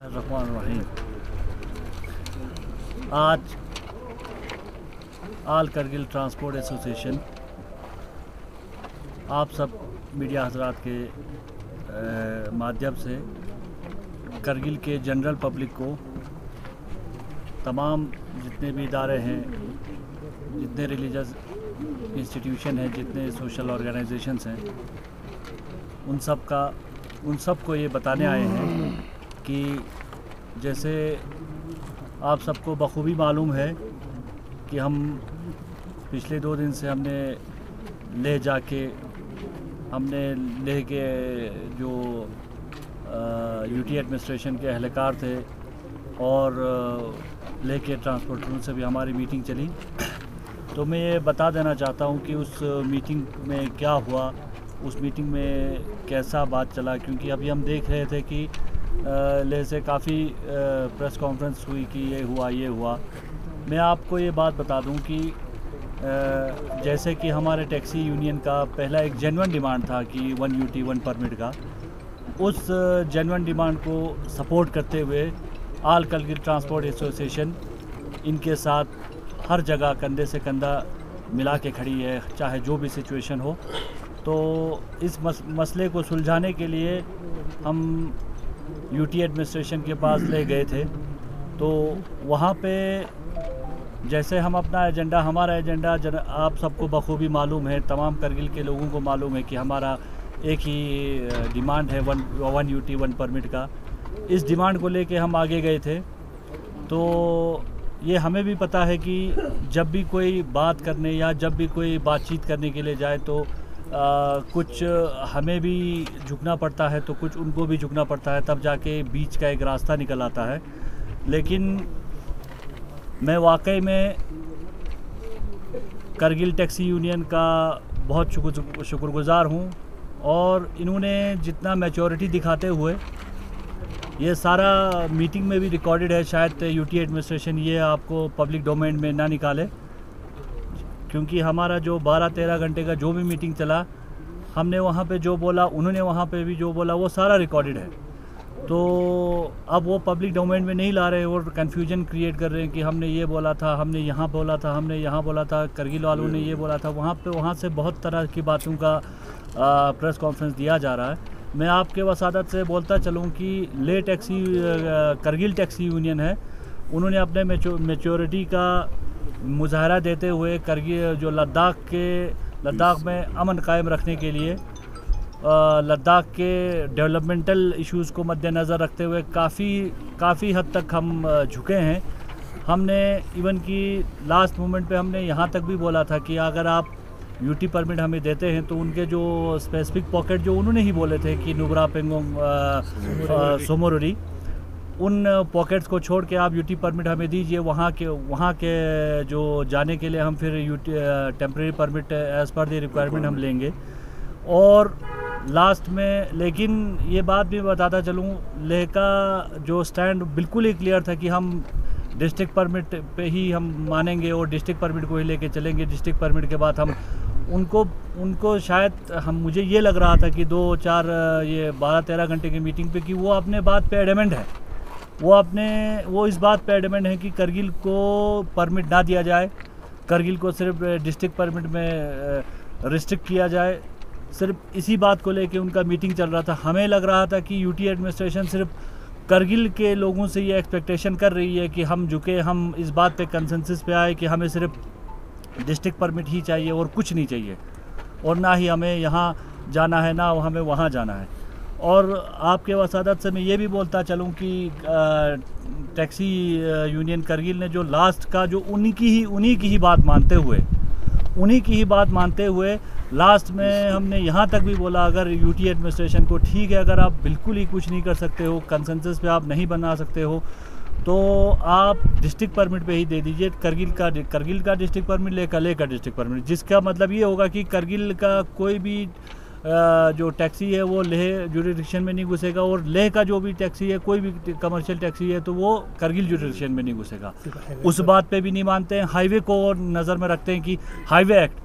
रहीम। आज आल Kargil transport association आप सब मीडिया हजरात के माध्यम से करगिल के जनरल पब्लिक को, तमाम जितने भी इदारे हैं, जितने रिलीजियस इंस्टीट्यूशन हैं, जितने सोशल ऑर्गेनाइजेशंस हैं, उन सब को ये बताने आए हैं कि जैसे आप सबको बखूबी मालूम है कि हम पिछले 2 दिन से हमने लेह के जो यूटी एडमिनिस्ट्रेशन के एहलकार थे और लेह के ट्रांसपोर्टरों से भी हमारी मीटिंग चली। तो मैं ये बता देना चाहता हूँ कि उस मीटिंग में क्या हुआ, उस मीटिंग में कैसा बात चला, क्योंकि अभी हम देख रहे थे कि लेह से काफ़ी प्रेस कॉन्फ्रेंस हुई कि ये हुआ। मैं आपको ये बात बता दूं कि जैसे कि हमारे टैक्सी यूनियन का पहला एक जेन्युइन डिमांड था कि 1 यूटी 1 परमिट का, उस जेन्युइन डिमांड को सपोर्ट करते हुए आल करगिल ट्रांसपोर्ट एसोसिएशन इनके साथ हर जगह कंधे से कंधा मिला के खड़ी है, चाहे जो भी सिचुएशन हो। तो इस मसले को सुलझाने के लिए हम यूटी एडमिनिस्ट्रेशन के पास ले गए थे। तो वहाँ पे जैसे हम हमारा एजेंडा आप सबको बखूबी मालूम है, तमाम करगिल के लोगों को मालूम है कि हमारा एक ही डिमांड है 1 यूटी 1 परमिट का। इस डिमांड को लेके हम आगे गए थे। तो ये हमें भी पता है कि जब भी कोई बात करने या जब भी कोई बातचीत करने के लिए जाए तो कुछ हमें भी झुकना पड़ता है, तो कुछ उनको भी झुकना पड़ता है, तब जाके बीच का एक रास्ता निकल आता है। लेकिन मैं वाकई में करगिल टैक्सी यूनियन का बहुत शुक्रगुजार हूँ, और इन्होंने जितना मैच्योरिटी दिखाते हुए, ये सारा मीटिंग में भी रिकॉर्डेड है, शायद यूटी एडमिनिस्ट्रेशन ये आपको पब्लिक डोमेन में ना निकाले, क्योंकि हमारा जो 12-13 घंटे का जो भी मीटिंग चला, हमने वहाँ पे जो बोला, उन्होंने वहाँ पे भी जो बोला, वो सारा रिकॉर्डेड है। तो अब वो पब्लिक डोमेन में नहीं ला रहे और कन्फ्यूजन क्रिएट कर रहे हैं कि हमने ये बोला था, हमने यहाँ बोला था, हमने यहाँ बोला था, करगिल वालों ने ये बोला था। वहाँ से बहुत तरह की बातों का प्रेस कॉन्फ्रेंस दिया जा रहा है। मैं आपके वसादत से बोलता चलूँ कि करगिल टैक्सी यूनियन है, उन्होंने अपने मैच्योरिटी का मुजाहरा देते हुए करगिल जो लद्दाख में अमन कायम रखने के लिए, लद्दाख के डेवलपमेंटल इश्यूज़ को मद्देनज़र रखते हुए काफ़ी हद तक हम झुके हैं। हमने इवन कि लास्ट मोमेंट पे हमने यहाँ तक भी बोला था कि अगर आप यूटी परमिट हमें देते हैं तो उनके जो स्पेसिफिक पॉकेट जो उन्होंने ही बोले थे कि नुब्रा पेंगोंग सोमोरोरी, उन पॉकेट्स को छोड़ के आप यूटी परमिट हमें दीजिए। वहाँ के जो जाने के लिए हम फिर UT temporary permit as per the requirement हम लेंगे। और लास्ट में लेकिन ये बात भी बताता चलूँ, लेह का जो स्टैंड बिल्कुल ही क्लियर था कि हम डिस्ट्रिक्ट परमिट पे ही हम मानेंगे और डिस्ट्रिक्ट परमिट को ही लेके चलेंगे। डिस्ट्रिक्ट परमिट के बाद हम उनको शायद मुझे ये लग रहा था कि 2-4 ये 12-13 घंटे की मीटिंग पे कि वो अपने बात पे एडमेंट है, वो इस बात पे एडमेंट है कि करगिल को परमिट ना दिया जाए, करगिल को सिर्फ डिस्ट्रिक्ट परमिट में रिस्ट्रिक्ट किया जाए। सिर्फ इसी बात को लेके उनका मीटिंग चल रहा था। हमें लग रहा था कि यूटी एडमिनिस्ट्रेशन सिर्फ करगिल के लोगों से ये एक्सपेक्टेशन कर रही है कि हम झुके, हम इस बात पे कंसेंसस पे आए कि हमें सिर्फ डिस्ट्रिक्ट परमिट ही चाहिए और कुछ नहीं चाहिए, और ना ही हमें यहाँ जाना है ना हमें वहाँ जाना है। और आपके वसादत से मैं ये भी बोलता चलूँ कि टैक्सी यूनियन करगिल ने जो लास्ट का जो उन्हीं की ही बात मानते हुए लास्ट में हमने यहाँ तक भी बोला, अगर यूटी एडमिनिस्ट्रेशन को ठीक है, अगर आप बिल्कुल ही कुछ नहीं कर सकते हो, कंसेंसस पे आप नहीं बना सकते हो, तो आप डिस्ट्रिक्ट परमिट पे ही दे दीजिए। करगिल का डिस्ट्रिक्ट परमिट, लेह का डिस्ट्रिक्ट परमिट, जिसका मतलब ये होगा कि करगिल का कोई भी जो टैक्सी है वो लेह जुरिडिक्शन में नहीं घुसेगा, और लेह का जो भी टैक्सी है, कोई भी कमर्शियल टैक्सी है, तो वो करगिल जुरिडिक्शन में नहीं घुसेगा। उस बात पे भी नहीं मानते हैं। हाईवे को नज़र में रखते हैं कि हाईवे एक्ट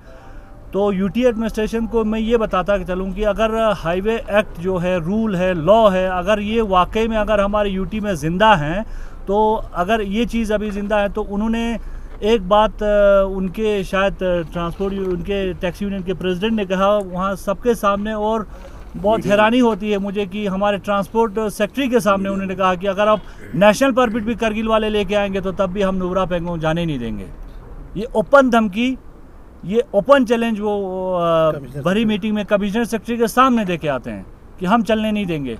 तो यूटी एडमिनिस्ट्रेशन को मैं ये बताता चलूँ कि अगर हाईवे एक्ट जो है, रूल है, लॉ है, अगर ये वाकई में अगर हमारे यूटी में ज़िंदा हैं, तो अगर ये चीज़ अभी ज़िंदा है तो उन्होंने एक बात उनके शायद ट्रांसपोर्ट उनके टैक्सी यूनियन के प्रेसिडेंट ने कहा वहाँ सबके सामने, और बहुत हैरानी होती है मुझे कि हमारे ट्रांसपोर्ट सेक्रेटरी के सामने उन्होंने कहा कि अगर आप नेशनल परमिट भी करगिल वाले लेके आएंगे तो तब भी हम नुब्रा पेंगोंग जाने नहीं देंगे। ये ओपन धमकी, ये ओपन चैलेंज वो भरी मीटिंग में कमिश्नर सेक्रेटरी के सामने दे के आते हैं कि हम चलने नहीं देंगे।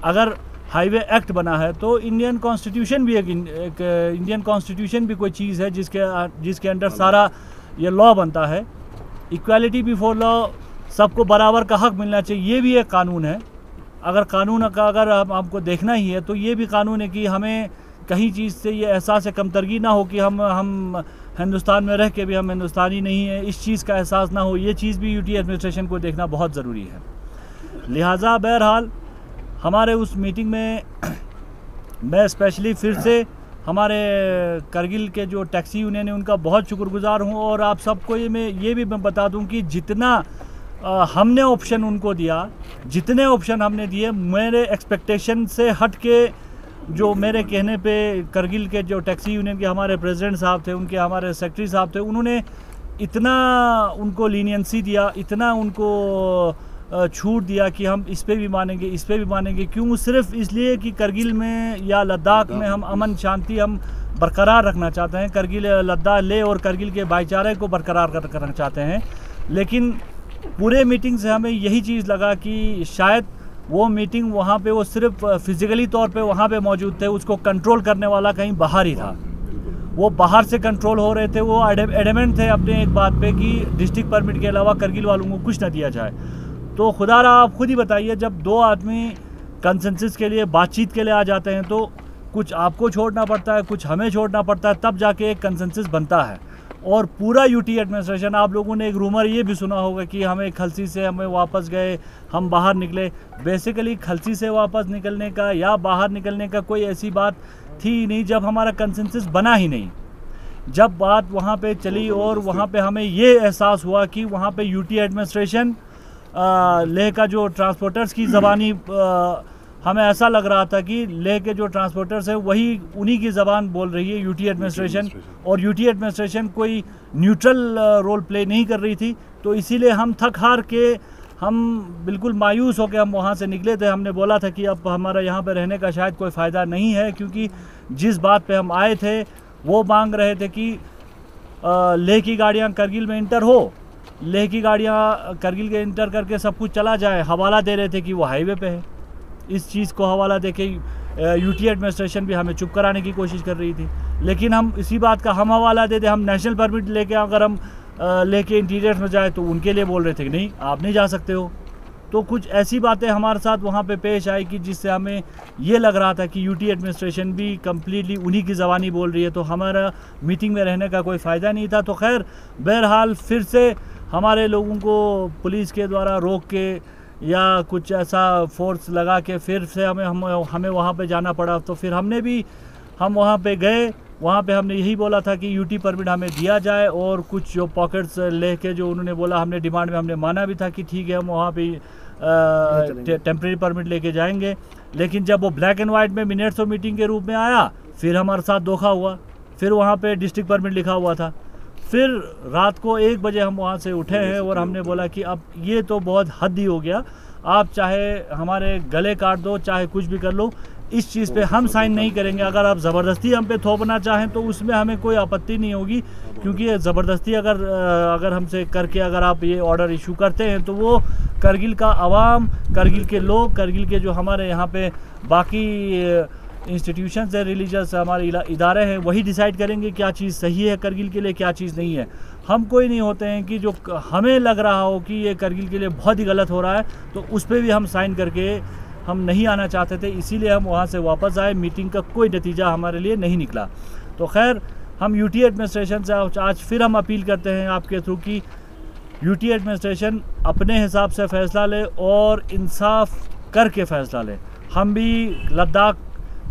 अगर हाईवे एक्ट बना है तो इंडियन कॉन्स्टिट्यूशन भी एक इंडियन कॉन्स्टिट्यूशन भी कोई चीज़ है जिसके अंडर सारा ये लॉ बनता है। इक्वालिटी बिफोर लॉ, सबको बराबर का हक मिलना चाहिए, ये भी एक कानून है। अगर कानून का अगर हमको देखना ही है तो ये भी कानून है कि हमें कहीं चीज़ से ये एहसास कमतरगी ना हो कि हम हिंदुस्तान में रह के भी हम हिंदुस्तानी नहीं है, इस चीज़ का एहसास ना हो। ये चीज़ भी यूटी एडमिनिस्ट्रेशन को देखना बहुत ज़रूरी है। लिहाजा बहरहाल हमारे उस मीटिंग में मैं स्पेशली फिर से हमारे करगिल के जो टैक्सी यूनियन है उनका बहुत शुक्रगुजार हूँ। और आप सबको ये भी मैं बता दूँ कि जितना हमने ऑप्शन उनको दिया, जितने ऑप्शन हमने दिए, मेरे एक्सपेक्टेशन से हट के जो मेरे कहने पे करगिल के जो टैक्सी यूनियन के हमारे प्रेसिडेंट साहब थे, उनके हमारे सेक्रेटरी साहब थे, उन्होंने इतना उनको लीनियंसी दिया, इतना उनको छूट दिया कि हम इस पे भी मानेंगे, इस पे भी मानेंगे। क्यों? सिर्फ इसलिए कि करगिल में या लद्दाख में हम अमन शांति हम बरकरार रखना चाहते हैं, करगिल लद्दाख लेह और करगिल के भाईचारे को बरकरार करना चाहते हैं। लेकिन पूरे मीटिंग से हमें यही चीज़ लगा कि शायद वो मीटिंग वहाँ पे वो सिर्फ फिजिकली तौर पे वहाँ पे मौजूद थे, उसको कंट्रोल करने वाला कहीं बाहर ही था। वो बाहर से कंट्रोल हो रहे थे। वो एडमेंट थे अपने एक बात पे कि डिस्ट्रिक्ट परमिट के अलावा करगिल वालों को कुछ ना दिया जाए। तो खुदारा आप खुद ही बताइए, जब दो आदमी कंसेंसस के लिए बातचीत के लिए आ जाते हैं तो कुछ आपको छोड़ना पड़ता है, कुछ हमें छोड़ना पड़ता है, तब जाके एक कंसेंसस बनता है। और पूरा यूटी एडमिनिस्ट्रेशन, आप लोगों ने एक रूमर ये भी सुना होगा कि हमें खलसी से हमें वापस गए, हम बाहर निकले। बेसिकली खलसी से वापस निकलने का या बाहर निकलने का कोई ऐसी बात थी ही नहीं जब हमारा कंसेंसस बना ही नहीं। जब बात वहाँ पे चली और वहाँ पे हमें ये एहसास हुआ कि वहाँ पे यूटी एडमिनिस्ट्रेशन लेह का जो ट्रांसपोर्टर्स की ज़बानी हमें ऐसा लग रहा था कि लेह के जो ट्रांसपोर्टर्स है वही उन्हीं की ज़बान बोल रही है, यूटी एडमिनिस्ट्रेशन। और यूटी एडमिनिस्ट्रेशन कोई न्यूट्रल रोल प्ले नहीं कर रही थी। तो इसीलिए हम थक हार के, हम बिल्कुल मायूस होकर हम वहाँ से निकले थे। हमने बोला था कि अब हमारा यहाँ पे रहने का शायद कोई फ़ायदा नहीं है, क्योंकि जिस बात पे हम आए थे वो मांग रहे थे कि लेह की गाड़ियाँ करगिल में इंटर हो, लेह की गाड़ियाँ करगिल के इंटर करके सब कुछ चला जाए। हवाला दे रहे थे कि वो हाईवे पे है। इस चीज़ को हवाला दे के यूटी एडमिनिस्ट्रेशन भी हमें चुप कराने की कोशिश कर रही थी। लेकिन हम इसी बात का हम हवाला दे दे, हम नेशनल परमिट लेके अगर हम लेके इंटीरियर में जाए तो उनके लिए बोल रहे थे कि नहीं, आप नहीं जा सकते हो। तो कुछ ऐसी बातें हमारे साथ वहाँ पे पेश आई कि जिससे हमें ये लग रहा था कि यूटी एडमिनिस्ट्रेशन भी कम्प्लीटली उन्हीं की ज़बानी बोल रही है, तो हमारा मीटिंग में रहने का कोई फ़ायदा नहीं था। तो खैर बहरहाल फिर से हमारे लोगों को पुलिस के द्वारा रोक के या कुछ ऐसा फोर्स लगा के फिर से हमें वहाँ पे जाना पड़ा। तो फिर हम वहाँ पे गए। वहाँ पे हमने यही बोला था कि यूटी परमिट हमें दिया जाए, और कुछ जो पॉकेट्स लेके जो उन्होंने बोला, हमने डिमांड में हमने माना भी था कि ठीक है हम वहाँ पे टेम्प्रेरी परमिट लेके जाएंगे। लेकिन जब वो ब्लैक एंड वाइट में मिनट्स ऑफ मीटिंग के रूप में आया, फिर हमारे साथ धोखा हुआ। फिर वहाँ पे डिस्ट्रिक्ट परमिट लिखा हुआ था। फिर रात को 1 बजे हम वहाँ से उठे हैं और हमने बोला कि अब ये तो बहुत हद ही हो गया, आप चाहे हमारे गले काट दो, चाहे कुछ भी कर लो, इस चीज़ पे हम साइन नहीं करेंगे। अगर आप ज़बरदस्ती हम पे थोपना चाहें तो उसमें हमें कोई आपत्ति नहीं होगी, क्योंकि ज़बरदस्ती अगर हमसे करके अगर आप ये ऑर्डर इशू करते हैं तो वो करगिल का आवाम, करगिल के लोग, करगिल के जो हमारे यहाँ पे बाकी इंस्टीट्यूशंस है, रिलीजियस हमारे इदारे हैं, वही डिसाइड करेंगे क्या चीज़ सही है करगिल के लिए, क्या चीज़ नहीं है। हम कोई नहीं होते हैं कि जो हमें लग रहा हो कि ये करगिल के लिए बहुत ही गलत हो रहा है तो उस पर भी हम साइन करके हम नहीं आना चाहते थे। इसीलिए हम वहाँ से वापस आए। मीटिंग का कोई नतीजा हमारे लिए नहीं निकला। तो खैर हम यूटी एडमिनिस्ट्रेशन से आज फिर हम अपील करते हैं आपके थ्रू कि यूटी एडमिनिस्ट्रेशन अपने हिसाब से फ़ैसला ले और इंसाफ करके फ़ैसला ले। हम भी लद्दाख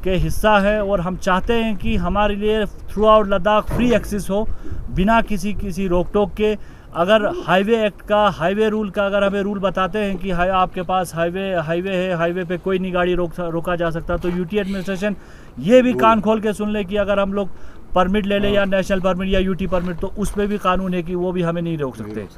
के हिस्सा है और हम चाहते हैं कि हमारे लिए throughout Ladakh free access हो, बिना किसी रोक टोक के। अगर हाईवे एक्ट का, हाईवे रूल का अगर हमें रूल बताते हैं कि आपके पास हाईवे है, हाईवे पे कोई नहीं गाड़ी रोका जा सकता, तो यूटी एडमिनिस्ट्रेशन ये भी कान खोल के सुन ले कि अगर हम लोग परमिट ले लें या नेशनल परमिट या यूटी परमिट, तो उस पर भी कानून है कि वो भी हमें नहीं रोक सकते।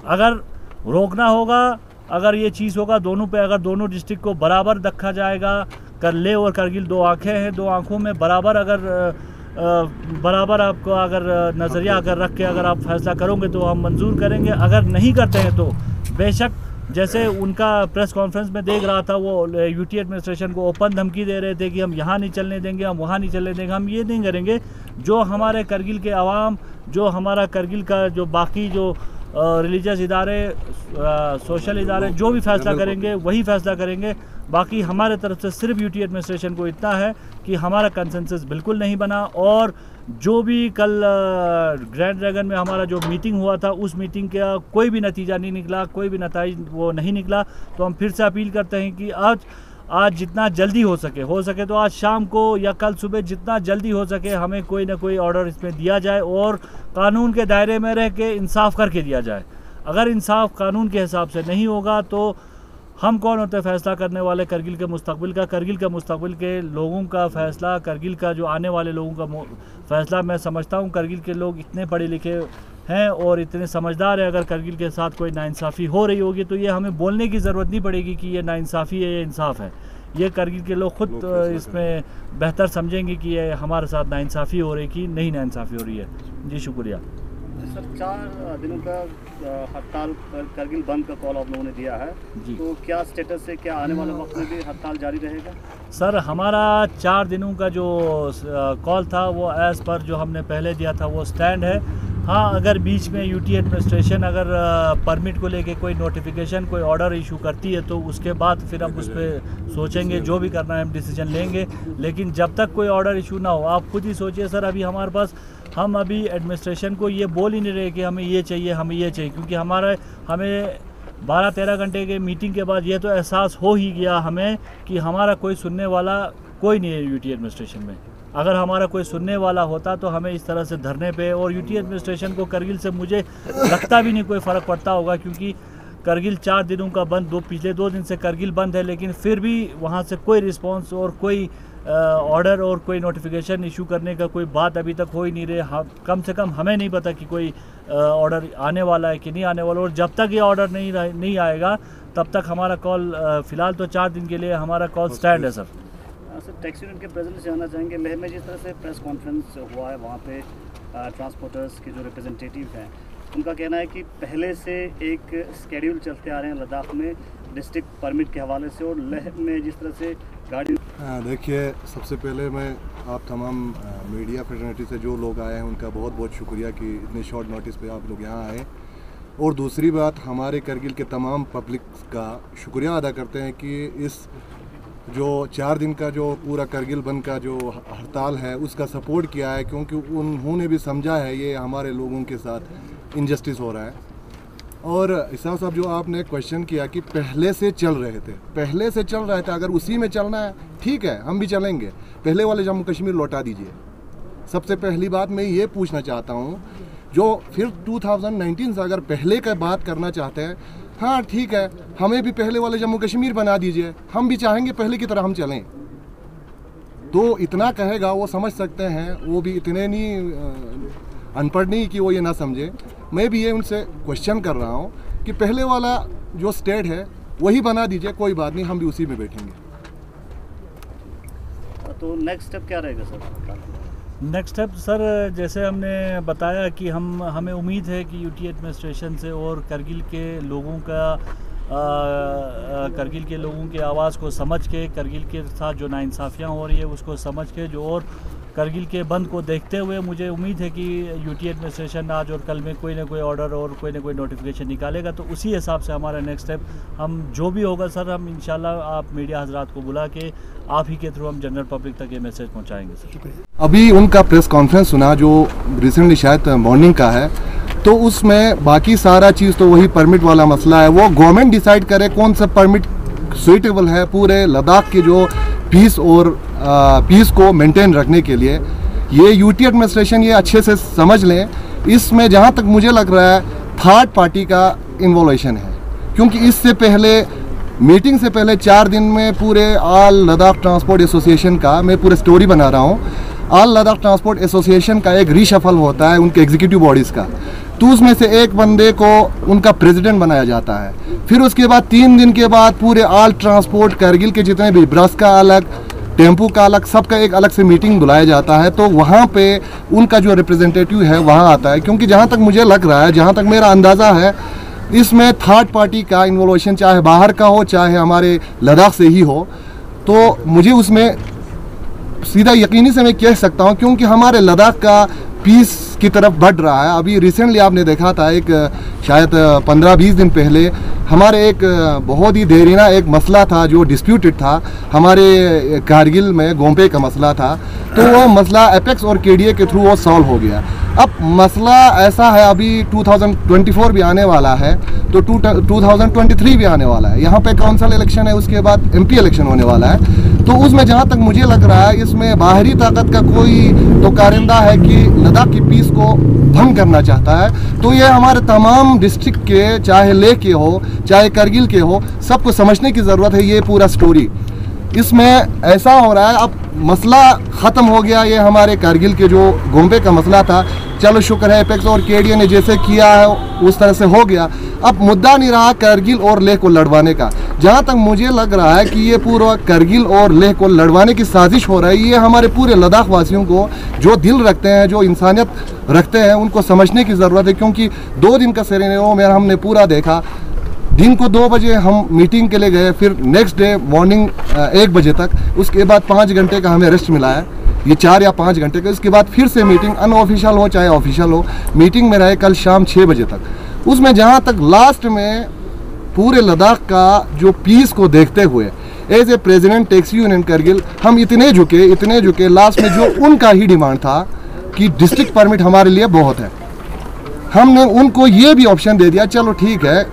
अगर रोकना होगा, अगर ये चीज़ होगा दोनों पे, अगर दोनों डिस्ट्रिक्ट को बराबर रखा जाएगा, कर ले और करगिल दो आँखें हैं, दो आँखों में बराबर अगर बराबर आपको अगर नज़रिया अगर रख के अगर आप फैसला करोगे तो हम मंजूर करेंगे। अगर नहीं करते हैं तो बेशक, जैसे उनका प्रेस कॉन्फ्रेंस में देख रहा था, वो यूटी एडमिनिस्ट्रेशन को ओपन धमकी दे रहे थे कि हम यहाँ नहीं चलने देंगे, हम वहाँ नहीं चलने देंगे। हम ये नहीं करेंगे। जो हमारे करगिल के आवाम, जो हमारा करगिल का जो बाकी जो रिलीजियस इदारे, सोशल इदारे जो भी फैसला करेंगे वही फैसला करेंगे। बाकी हमारे तरफ से सिर्फ यूटी एडमिनिस्ट्रेशन को इतना है कि हमारा कंसेंसस बिल्कुल नहीं बना, और जो भी कल ग्रैंड ड्रैगन में हमारा जो मीटिंग हुआ था उस मीटिंग का कोई भी नतीजा नहीं निकला, कोई भी नतीजा वो नहीं निकला। तो हम फिर से अपील करते हैं कि आज जितना जल्दी हो सके तो आज शाम को या कल सुबह जितना जल्दी हो सके हमें कोई ना कोई ऑर्डर इसमें दिया जाए और कानून के दायरे में रह के इंसाफ करके दिया जाए। अगर इंसाफ कानून के हिसाब से नहीं होगा तो हम कौन होते हैं फैसला करने वाले करगिल के मुस्तकबिल का? करगिल के मुस्तकबिल के लोगों का फैसला, करगिल का जो आने वाले लोगों का फैसला। मैं समझता हूँ करगिल के लोग इतने पढ़े लिखे हैं और इतने समझदार हैं। अगर करगिल के साथ कोई नाइंसाफ़ी हो रही होगी तो ये हमें बोलने की ज़रूरत नहीं पड़ेगी कि ये नाइंसाफ़ी है, ये इंसाफ है। ये करगिल के लोग खुद इसमें बेहतर समझेंगे कि ये हमारे साथ नाइंसाफ़ी हो रही कि नहीं नाइंसाफ़ी हो रही है। जी शुक्रिया सर। 4 दिनों का हड़ताल करगिल बंद का कॉल आप लोगों ने दिया है, तो क्या स्टेटस है, क्या आने वाले वक्त में भी हड़ताल जारी रहेगा? सर, हमारा 4 दिनों का जो कॉल था वो एज़ पर जो हमने पहले दिया था वो स्टैंड है। हाँ, अगर बीच में यूटी एडमिनिस्ट्रेशन अगर परमिट को लेके कोई नोटिफिकेशन, कोई ऑर्डर इशू करती है तो उसके बाद फिर हम उस पर सोचेंगे, जो भी करना है हम डिसीजन लेंगे। लेकिन जब तक कोई ऑर्डर इशू ना हो, आप खुद ही सोचिए सर, अभी हमारे पास, हम अभी एडमिनिस्ट्रेशन को ये बोल ही नहीं रहे कि हमें ये चाहिए, हमें ये चाहिए, क्योंकि हमें 12-13 घंटे के मीटिंग के बाद ये तो एहसास हो ही गया हमें कि हमारा कोई सुनने वाला कोई नहीं है यूटी एडमिनिस्ट्रेशन में। अगर हमारा कोई सुनने वाला होता तो हमें इस तरह से धरने पे, और यूटी एडमिनिस्ट्रेशन को करगिल से मुझे लगता भी नहीं कोई फ़र्क पड़ता होगा, क्योंकि करगिल 4 दिनों का बंद, पिछले 2 दिन से करगिल बंद है, लेकिन फिर भी वहाँ से कोई रिस्पांस और कोई ऑर्डर और कोई नोटिफिकेशन इशू करने का कोई बात अभी तक हो ही नहीं रहे। कम से कम हमें नहीं पता कि कोई ऑर्डर आने वाला है कि नहीं आने वाला, और जब तक ये ऑर्डर नहीं आएगा तब तक हमारा कॉल, फ़िलहाल तो 4 दिन के लिए हमारा कॉल स्टैंड है। सर, टैक्सी यूनियन के प्रेसिडेंट से जानना चाहेंगे, लेह में जिस तरह से प्रेस कॉन्फ्रेंस हुआ है, वहाँ पे ट्रांसपोर्टर्स के जो रिप्रेजेंटेटिव हैं उनका कहना है कि पहले से एक स्केड्यूल चलते आ रहे हैं लद्दाख में डिस्ट्रिक्ट परमिट के हवाले से, और लेह में जिस तरह से गाड़ी। देखिए, सबसे पहले मैं आप तमाम मीडिया फ्रेटर्निटी से जो लोग आए हैं उनका बहुत बहुत शुक्रिया कि इतने शॉर्ट नोटिस पे आप लोग यहाँ आए। और दूसरी बात, हमारे करगिल के तमाम पब्लिक का शुक्रिया अदा करते हैं कि इस जो 4 दिन का जो पूरा करगिल बंद का जो हड़ताल है उसका सपोर्ट किया है, क्योंकि उन्होंने भी समझा है ये हमारे लोगों के साथ इनजस्टिस हो रहा है। और इसाफ साहब, जो आपने क्वेश्चन किया कि पहले से चल रहे थे, अगर उसी में चलना है ठीक है, हम भी चलेंगे। पहले वाले जम्मू कश्मीर लौटा दीजिए। सबसे पहली बात मैं ये पूछना चाहता हूँ, जो फिर 2019 से अगर पहले का बात करना चाहते हैं, हाँ ठीक है, हमें भी पहले वाले जम्मू कश्मीर बना दीजिए, हम भी चाहेंगे पहले की तरह हम चलें। तो इतना कहेगा वो समझ सकते हैं, वो भी इतने नहीं अनपढ़ नहीं कि वो ये ना समझे। मैं भी ये उनसे क्वेश्चन कर रहा हूँ कि पहले वाला जो स्टेट है वही बना दीजिए, कोई बात नहीं, हम भी उसी में बैठेंगे। तो नेक्स्ट स्टेप क्या रहेगा सर? नेक्स्ट स्टेप सर, जैसे हमने बताया कि हमें उम्मीद है कि यूटी एडमिनिस्ट्रेशन से और करगिल के लोगों की आवाज़ को समझ के, करगिल के साथ जो नाइंसाफ़ियाँ हो रही है उसको समझ के, जो और करगिल के बंद को देखते हुए मुझे उम्मीद है कि यूटी एडमिनिस्ट्रेशन आज और कल में कोई ना कोई ऑर्डर और कोई ना कोई नोटिफिकेशन निकालेगा। तो उसी हिसाब से हमारा नेक्स्ट स्टेप, हम जो भी होगा सर, हम इंशाल्लाह आप मीडिया हजरात को बुला के आप ही के थ्रू हम जनरल पब्लिक तक ये मैसेज पहुंचाएंगे सर। अभी उनका प्रेस कॉन्फ्रेंस सुना जो रिसेंटली शायद मॉर्निंग का है, तो उसमें बाकी सारा चीज़ तो वही परमिट वाला मसला है, वो गवर्नमेंट डिसाइड करे कौन सा परमिट सुइटेबल है पूरे लद्दाख के जो पीस और पीस को मेंटेन रखने के लिए। ये यूटी एडमिनिस्ट्रेशन ये अच्छे से समझ लें। इसमें जहाँ तक मुझे लग रहा है थर्ड पार्टी का इन्वॉल्यूशन है, क्योंकि इससे पहले मीटिंग से पहले 4 दिन में पूरे ऑल लद्दाख ट्रांसपोर्ट एसोसिएशन का मैं पूरे स्टोरी बना रहा हूँ। ऑल लद्दाख ट्रांसपोर्ट एसोसिएशन का एक रीशफल होता है उनके एग्जीक्यूटिव बॉडीज़ का, तो उसमें से एक बंदे को उनका प्रेसिडेंट बनाया जाता है। फिर उसके बाद 3 दिन के बाद पूरे ऑल ट्रांसपोर्ट करगिल के जितने भी बस का अलग, टेम्पू का अलग, सबका एक अलग से मीटिंग बुलाया जाता है। तो वहाँ पे उनका जो रिप्रेजेंटेटिव है वहाँ आता है, क्योंकि जहाँ तक मुझे लग रहा है, जहाँ तक मेरा अंदाज़ा है, इसमें थर्ड पार्टी का इन्वॉल्यूशन चाहे बाहर का हो चाहे हमारे लद्दाख से ही हो, तो मुझे उसमें सीधा यकीनी से मैं कह सकता हूँ, क्योंकि हमारे लद्दाख का पीस की तरफ बढ़ रहा है। अभी रिसेंटली आपने देखा था, एक शायद 15-20 दिन पहले हमारे एक बहुत ही देरीना एक मसला था जो डिस्प्यूटेड था, हमारे कारगिल में गोम्पे का मसला था, तो वो मसला एपेक्स और केडीए के थ्रू वो सॉल्व हो गया। अब मसला ऐसा है, अभी 2024 भी आने वाला है, तो 2023 भी आने वाला है, यहाँ पे काउंसिल इलेक्शन है, उसके बाद एमपी इलेक्शन होने वाला है। तो उसमें जहाँ तक मुझे लग रहा है, इसमें बाहरी ताकत का कोई तो कारिंदा है कि लद्दाख की पीस को भंग करना चाहता है। तो ये हमारे तमाम डिस्ट्रिक्ट के, चाहे लेह के हो चाहे करगिल के हो, सबको समझने की ज़रूरत है ये पूरा स्टोरी। इसमें ऐसा हो रहा है, अब मसला ख़त्म हो गया, ये हमारे कारगिल के जो गोम्पे का मसला था, चलो शुक्र है एपेक्स और केडीए ने जैसे किया है उस तरह से हो गया। अब मुद्दा नहीं रहा करगिल और लेह को लड़वाने का। जहाँ तक मुझे लग रहा है कि ये पूरा करगिल और लेह को लड़वाने की साजिश हो रही है, ये हमारे पूरे लद्दाख वासियों को जो दिल रखते हैं, जो इंसानियत रखते हैं, उनको समझने की ज़रूरत है। क्योंकि 2 दिन का सिनेरियो में हमने पूरा देखा। दिन को 2 बजे हम मीटिंग के लिए गए, फिर नेक्स्ट डे मॉर्निंग 1 बजे तक, उसके बाद 5 घंटे का हमें रेस्ट मिला है, ये 4 या 5 घंटे का। उसके बाद फिर से मीटिंग, अनऑफिशियल हो चाहे ऑफिशियल हो, मीटिंग में रहे कल शाम 6 बजे तक। उसमें जहाँ तक लास्ट में पूरे लद्दाख का जो पीस को देखते हुए as a president taxi union Kargil हम इतने झुके लास्ट में जो उनका ही डिमांड था कि डिस्ट्रिक्ट परमिट हमारे लिए बहुत है, हमने उनको ये भी ऑप्शन दे दिया, चलो ठीक है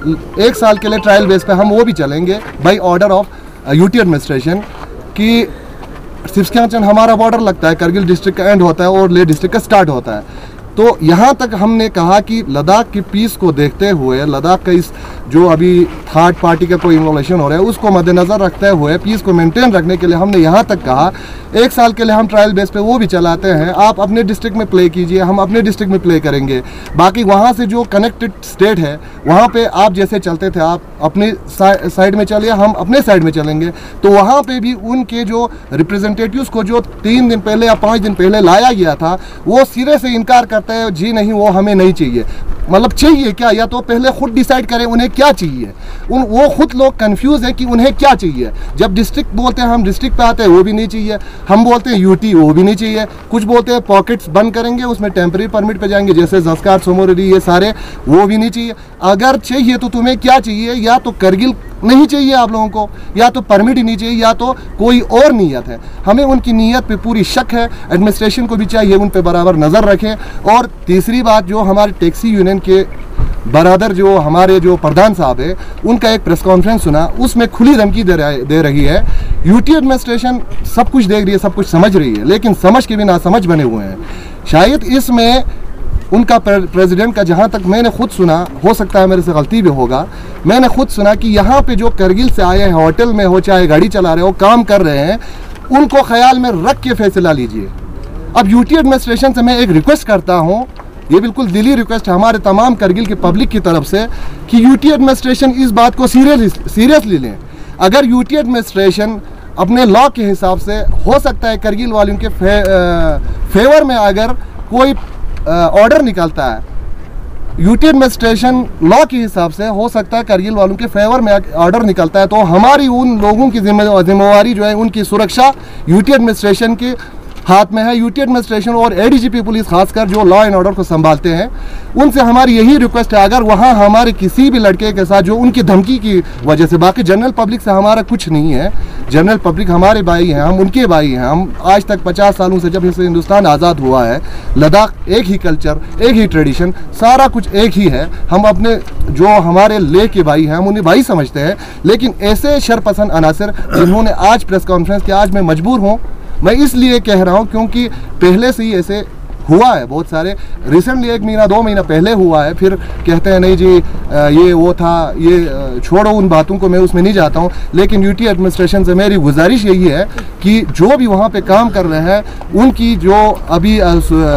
1 साल के लिए ट्रायल बेस पे हम वो भी चलेंगे by order of UT administration कि सिप्सक्यांचन हमारा बॉर्डर लगता है, करगिल डिस्ट्रिक्ट का एंड होता है और लेह डिस्ट्रिक्ट का स्टार्ट होता है। तो यहाँ तक हमने कहा कि लद्दाख की पीस को देखते हुए, लद्दाख का इस जो अभी थर्ड पार्टी का कोई इन्वॉल्यूशन हो रहा है उसको मद्देनज़र रखते हुए पीस को मेंटेन रखने के लिए हमने यहाँ तक कहा 1 साल के लिए हम ट्रायल बेस पे वो भी चलाते हैं, आप अपने डिस्ट्रिक्ट में प्ले कीजिए, हम अपने डिस्ट्रिक्ट में प्ले करेंगे। बाकी वहाँ से जो कनेक्टेड स्टेट है वहाँ पे आप जैसे चलते थे, आप अपने साइड में चलिए, हम अपने साइड में चलेंगे। तो वहाँ पे भी उनके जो रिप्रेजेंटेटिव्स को जो 3 दिन पहले या 5 दिन पहले लाया गया था, वो सिरे से इनकार करते हैं, जी नहीं वो हमें नहीं चाहिए। मतलब चाहिए क्या, या तो पहले खुद डिसाइड करें उन्हें क्या चाहिए। वो खुद लोग कंफ्यूज हैं कि उन्हें क्या चाहिए। जब डिस्ट्रिक्ट बोलते हैं, हम डिस्ट्रिक्ट पे आते हैं, वो भी नहीं चाहिए। हम बोलते हैं यूटी, वो भी नहीं चाहिए। कुछ बोलते हैं पॉकेट्स बंद करेंगे, उसमें टेम्परेरी परमिट पे जाएंगे, जैसे जस्कार सोमोरी, ये सारे, वो भी नहीं चाहिए। अगर चाहिए तो तुम्हें क्या चाहिए, या तो करगिल नहीं चाहिए आप लोगों को, या तो परमिट ही नहीं चाहिए, या तो कोई और नीयत है। हमें उनकी नीयत पे पूरी शक है, एडमिनिस्ट्रेशन को भी चाहिए उन पे बराबर नज़र रखें। और तीसरी बात, जो हमारे टैक्सी यूनियन के बरादर जो हमारे जो प्रधान साहब है, उनका एक प्रेस कॉन्फ्रेंस सुना, उसमें खुली धमकी दे रही है। यूटी एडमिनिस्ट्रेशन सब कुछ देख रही है, सब कुछ समझ रही है, लेकिन समझ के भी नासमझ बने हुए हैं। शायद इसमें उनका प्रेसिडेंट का, जहाँ तक मैंने खुद सुना, हो सकता है मेरे से गलती भी होगा, मैंने खुद सुना कि यहाँ पे जो करगिल से आए हैं, होटल में हो चाहे गाड़ी चला रहे हो, काम कर रहे हैं, उनको ख्याल में रख के फैसला लीजिए। अब यूटी एडमिनिस्ट्रेशन से मैं एक रिक्वेस्ट करता हूँ, ये बिल्कुल दिली रिक्वेस्ट है हमारे तमाम करगिल की पब्लिक की तरफ से, कि यूटी एडमिनिस्ट्रेशन इस बात को सीरियसली लें। अगर यूटी एडमिनिस्ट्रेशन अपने लॉ के हिसाब से, हो सकता है करगिल वालों के फेवर में अगर कोई ऑर्डर निकलता है, यूटी एडमिनिस्ट्रेशन लॉ के हिसाब से हो सकता है करगिल वालों के फेवर में ऑर्डर निकलता है, तो हमारी उन लोगों की जिम्मेवारी जो है, उनकी सुरक्षा यूटी एडमिनिस्ट्रेशन के हाथ में है। यूटी एडमिनिस्ट्रेशन और एडीजीपी पुलिस खासकर जो लॉ एंड ऑर्डर को संभालते हैं, उनसे हमारी यही रिक्वेस्ट है, अगर वहाँ हमारे किसी भी लड़के के साथ जो उनकी धमकी की वजह से, बाकी जनरल पब्लिक से हमारा कुछ नहीं है, जनरल पब्लिक हमारे भाई हैं, हम उनके भाई हैं। हम आज तक 50 सालों से, जब से हिंदुस्तान आज़ाद हुआ है, लद्दाख एक ही कल्चर, एक ही ट्रेडिशन, सारा कुछ एक ही है। हम अपने जो हमारे लेह के भाई हैं, हम उन्हें भाई समझते हैं। लेकिन ऐसे शरपसंद अनासर जिन्होंने आज प्रेस कॉन्फ्रेंस किया, आज मैं मजबूर हूँ, मैं इसलिए कह रहा हूं क्योंकि पहले से ही ऐसे हुआ है बहुत सारे, रिसेंटली 1 महीना 2 महीना पहले हुआ है, फिर कहते हैं नहीं जी ये वो था, ये छोड़ो उन बातों को, मैं उसमें नहीं जाता हूँ। लेकिन यूटी एडमिनिस्ट्रेशन से मेरी गुजारिश यही है कि जो भी वहाँ पे काम कर रहे हैं उनकी जो अभी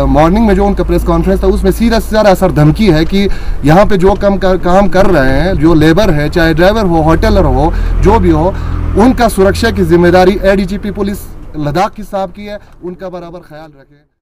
मॉर्निंग में जो उनका प्रेस कॉन्फ्रेंस था उसमें सीधा सीधा असर धमकी है कि यहाँ पे जो काम कर रहे हैं, जो लेबर है, चाहे ड्राइवर हो, होटलर हो, जो भी हो, उनका सुरक्षा की जिम्मेदारी एडीजीपी पुलिस लद्दाख की साहब की है, उनका बराबर ख्याल रखें।